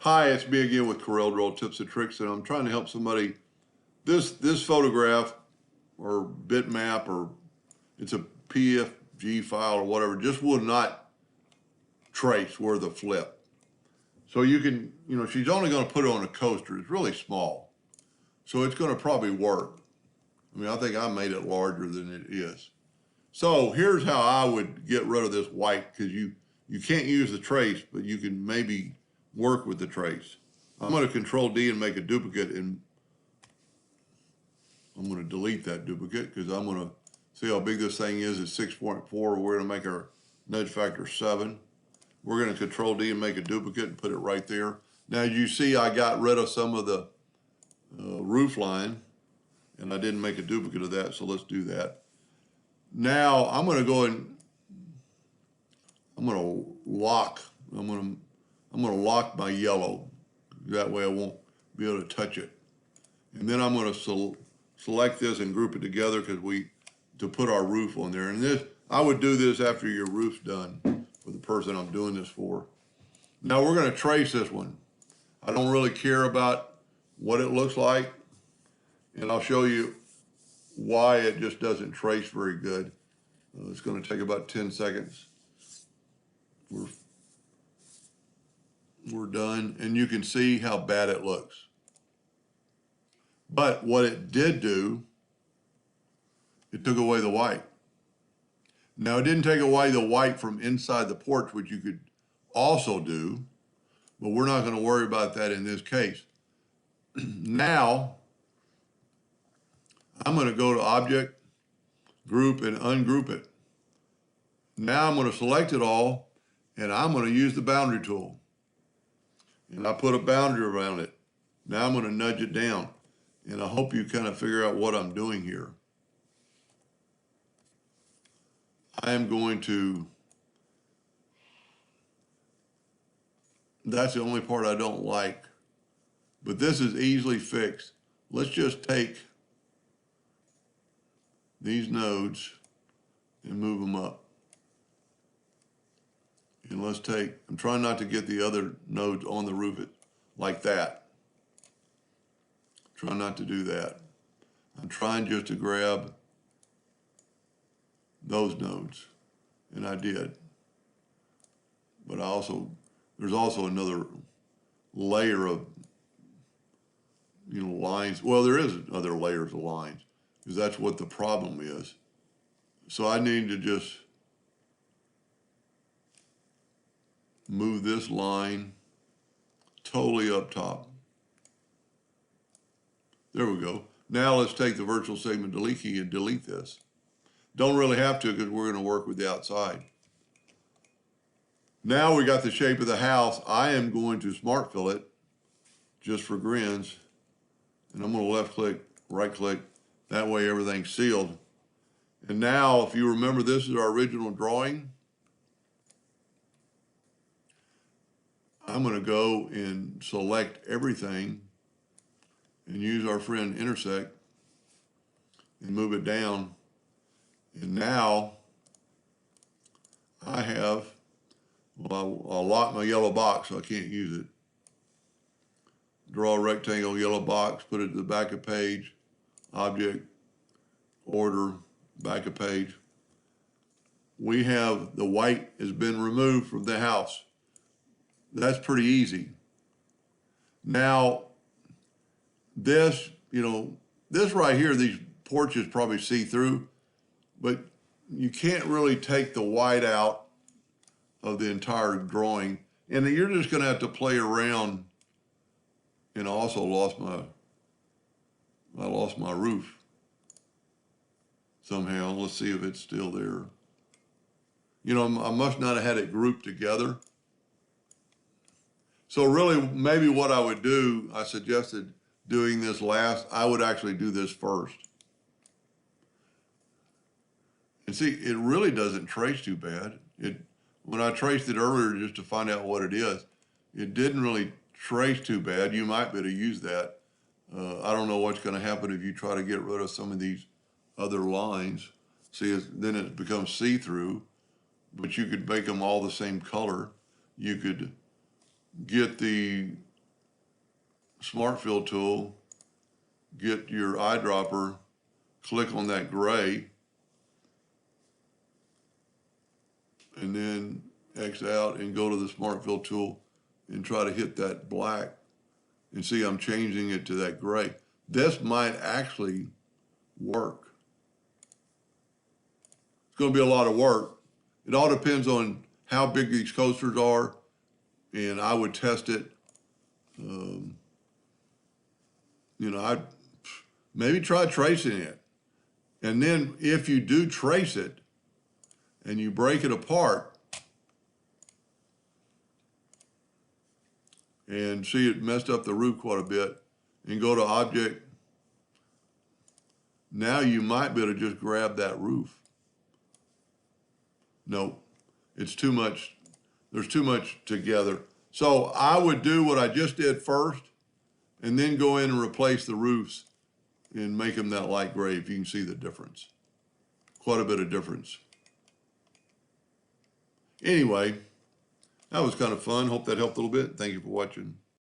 Hi, it's me again with Corel Draw Tips and Tricks, and I'm trying to help somebody. This photograph or bitmap or it's a PFG file or whatever just will not trace where the flip. So you can, she's only going to put it on a coaster. It's really small, so it's going to probably work. I mean, I think I made it larger than it is. So here's how I would get rid of this white, because you can't use the trace, but you can maybe work with the trace. I'm going to Control D and make a duplicate, and I'm going to delete that duplicate because I'm going to see how big this thing is. It's 6.4. We're going to make our nudge factor 7. We're going to Control D and make a duplicate and put it right there. Now, as you see, I got rid of some of the roof line, and I didn't make a duplicate of that, so let's do that. Now, I'm going to go and I'm going to lock. I'm going to lock my yellow. That way I won't be able to touch it. And then I'm going to select this and group it together to put our roof on there. And this, I would do this after your roof's done for the person I'm doing this for. Now we're going to trace this one. I don't really care about what it looks like, and I'll show you why it just doesn't trace very good. It's going to take about 10 seconds. We're done, and you can see how bad it looks. But what it did do, it took away the white. Now, it didn't take away the white from inside the porch, which you could also do, but we're not going to worry about that in this case. Now, I'm going to go to Object, Group, and ungroup it. Now I'm going to select it all, and I'm going to use the boundary tool. And I put a boundary around it. Now I'm going to nudge it down. And I hope you kind of figure out what I'm doing here. I am going to, that's the only part I don't like, but this is easily fixed. Let's just take these nodes and move them up. And let's take, I'm trying not to get the other nodes on the roof like that. Try not to do that. I'm trying just to grab those nodes, and I did. But there's also another layer of, lines. Well, there is other layers of lines, because that's what the problem is. So I need to just move this line totally up top. There we go. Now let's take the virtual segment delete key and delete this. Don't really have to, because we're going to work with the outside. Now we got the shape of the house. I am going to smart fill it just for grins. And I'm going to left click, right click. That way everything's sealed. And now, if you remember, this is our original drawing. I'm going to go and select everything and use our friend intersect and move it down. And now I have, well, I'll lock my yellow box so I can't use it. Draw a rectangle yellow box, put it to the back of page, object, order, back of page. We have the white has been removed from the house. That's pretty easy. Now, this, this right here, these porches probably see through, but you can't really take the white out of the entire drawing. And you're just going to have to play around. And I also lost my roof somehow. Let's see if it's still there. I must not have had it grouped together. So really, maybe what I would do, I suggested doing this last. I would actually do this first. And see, it really doesn't trace too bad. When I traced it earlier just to find out what it is, it didn't really trace too bad. You might be able to use that. I don't know what's going to happen if you try to get rid of some of these other lines. See, then it becomes see-through, but you could make them all the same color. You could get the Smart Fill tool, get your eyedropper, click on that gray, and then X out and go to the Smart Fill tool and try to hit that black and see I'm changing it to that gray. This might actually work. It's going to be a lot of work. It all depends on how big these coasters are, and I would test it. You know, I'd maybe try tracing it. And then if you do trace it and you break it apart and see it messed up the roof quite a bit and go to object, now you might be able to just grab that roof. Nope, it's too much. There's too much together. So I would do what I just did first and then go in and replace the roofs and make them that light gray if you can see the difference. Quite a bit of difference. Anyway, that was kind of fun. Hope that helped a little bit. Thank you for watching.